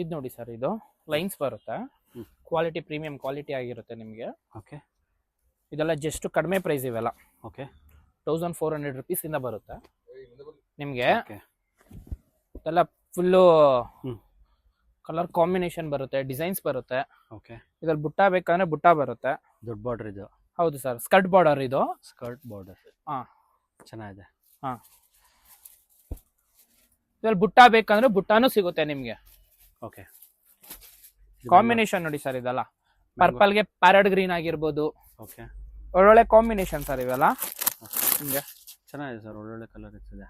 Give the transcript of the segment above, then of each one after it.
ಇದು ನೋಡಿ ಸರ್, ಇದು ಲೈನ್ಸ್ ಬರುತ್ತೆ, ಕ್ವಾಲಿಟಿ ಪ್ರೀಮಿಯಂ ಕ್ವಾಲಿಟಿ ಆಗಿರುತ್ತೆ ನಿಮಗೆ. ಓಕೆ. ಇದೆಲ್ಲ ಜಸ್ಟ್ ಕಡಿಮೆ ಪ್ರೈಸ್ ಇವೆಲ್ಲ. ಓಕೆ. 1400 rupees ಇಂದ ಬರುತ್ತೆ ನಿಮಗೆ. ಓಕೆ. ಇದೆಲ್ಲ ಫುಲ್ಲು ಕಲರ್ ಕಾಂಬಿನೇಷನ್ ಬರುತ್ತೆ, ಡಿಸೈನ್ಸ್ ಬರುತ್ತೆ. ಓಕೆ. ಇದ್ರಲ್ಲಿ ಬುಟ್ಟ ಬೇಕಂದ್ರೆ ಬುಟ್ಟ ಬರುತ್ತೆ. ದೊಡ್ಡ ಬಾರ್ಡರ್ ಇದು. ಹೌದು ಸರ್, ಸ್ಕರ್ಟ್ ಬಾರ್ಡರ್ ಇದು. Skirt border. ಹಾಂ, ಚೆನ್ನಾಗಿದೆ. ಹಾಂ, ಇದ್ರಲ್ಲಿ ಬುಟ್ಟ ಬೇಕಂದ್ರೆ ಬುಟ್ಟಾನು ಸಿಗುತ್ತೆ ನಿಮಗೆ. ಓಕೆ. ಕಾಂಬಿನೇಷನ್ ನೋಡಿ ಸರ್, ಇದೆಲ್ಲ ಪರ್ಪಲ್ಗೆ ಪ್ಯಾರಡ್ ಗ್ರೀನ್ ಆಗಿರ್ಬೋದು. ಓಕೆ. ಒಳ್ಳೊಳ್ಳೆ ಕಾಂಬಿನೇಷನ್ ಸರ್ ಇವೆಲ್ಲ. ಹಿಂಗೆ ಚೆನ್ನಾಗಿದೆ ಸರ್, ಒಳ್ಳೊಳ್ಳೆ ಕಲರ್ ಇರ್ತದೆ.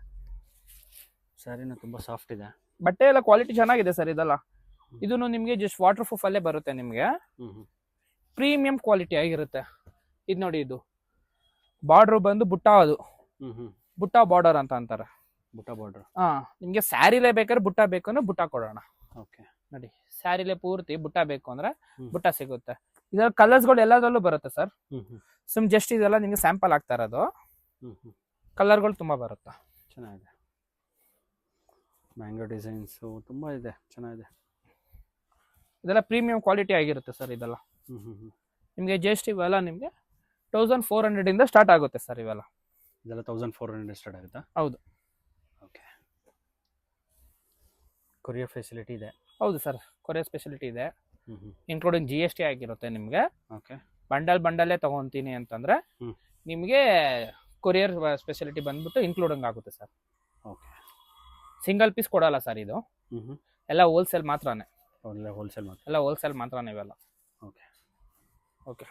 ಸ್ಯಾರಿನೂ ತುಂಬ ಸಾಫ್ಟ್ ಇದೆ. ಬಟ್ಟೆ ಎಲ್ಲ ಕ್ವಾಲಿಟಿ ಚೆನ್ನಾಗಿದೆ ಸರ್ ಇದೆಲ್ಲ. ಇದನ್ನು ನಿಮಗೆ ಜಸ್ಟ್ ವಾಟರ್ ಪ್ರೂಫ್ ಅಲ್ಲೇ ಬರುತ್ತೆ ನಿಮಗೆ. ಪ್ರೀಮಿಯಂ ಕ್ವಾಲಿಟಿ ಆಗಿರುತ್ತೆ. ಇದು ನೋಡಿ, ಇದು ಬಾರ್ಡರ್ ಬಂದು ಬುಟ್ಟ, ಅದು ಬುಟ್ಟ ಬಾರ್ಡರ್ ಅಂತ ಅಂತಾರೆ. ಬುಟ್ಟ ಬಾರ್ಡರ್. ಹಾ, ನಿಮ್ಗೆ ಸ್ಯಾರಿಲೇ ಬೇಕಾದ್ರೆ ಬುಟ್ಟ ಬೇಕು ಅಂದ್ರೆ ಬುಟ್ಟ ಕೊಡೋಣ. ಓಕೆ. ನೋಡಿ, ಸ್ಯಾರಿಲೇ ಪೂರ್ತಿ ಬುಟ್ಟ ಬೇಕು ಅಂದ್ರೆ ಬುಟ್ಟ ಸಿಗುತ್ತೆ. ಇದರ ಕಲರ್ಸ್ಗಳು ಎಲ್ಲದರಲ್ಲೂ ಬರುತ್ತೆ ಸರ್. ಜಸ್ಟ್ ಇದೆಲ್ಲ ನಿಮ್ಗೆ ಸ್ಯಾಂಪಲ್ ಆಗ್ತಾ ಇರೋದು. ಕಲರ್ಗಳು ತುಂಬಾ ಬರುತ್ತೆ. ಚೆನ್ನಾಗಿದೆ. ಮ್ಯಾಂಗೋ ಡಿಸೈನ್ಸು ತುಂಬ ಇದೆ, ಚೆನ್ನಾಗಿದೆ. ಇದೆಲ್ಲ ಪ್ರೀಮಿಯಂ ಕ್ವಾಲಿಟಿ ಆಗಿರುತ್ತೆ ಸರ್ ಇದೆಲ್ಲ. ನಿಮಗೆ ಜಸ್ಟ್ ಇವೆಲ್ಲ ನಿಮಗೆ 1400 ಇಂದ ಸ್ಟಾರ್ಟ್ ಆಗುತ್ತೆ ಸರ್ ಇವೆಲ್ಲ. ಇದೆಲ್ಲ 1400 ಸ್ಟಾರ್ಟ್ ಆಗುತ್ತಾ? ಹೌದು. ಓಕೆ. ಕೊರಿಯರ್ ಫೆಸಿಲಿಟಿ ಇದೆ? ಹೌದು ಸರ್, ಕೊರಿಯರ್ ಫೆಸಿಲಿಟಿ ಇದೆ, ಇನ್ಕ್ಲೂಡಿಂಗ್ GST ಆಗಿರುತ್ತೆ ನಿಮಗೆ. ಓಕೆ. ಬಂಡಲ್ಲೇ ತಗೊಂತೀನಿ ಅಂತಂದ್ರೆ ನಿಮಗೆ ಕೊರಿಯರ್ ಫೆಸಿಲಿಟಿ ಬಂದ್ಬಿಟ್ಟು ಇನ್ಕ್ಲೂಡಿಂಗ್ ಆಗುತ್ತೆ ಸರ್. ಓಕೆ. ಸಿಂಗಲ್ ಪೀಸ್ ಕೊಡಲ್ಲ ಸರ್ ಇದು, ಎಲ್ಲ ಹೋಲ್ಸೇಲ್ ಮಾತ್ರನೇ. ಹೋಲ್ಸೇಲ್ ಮಾತ್ರ? ಎಲ್ಲ ಹೋಲ್ಸೇಲ್ ಮಾತ್ರನೇ ಇವೆಲ್ಲ. ಓಕೆ. ಓಕೆ.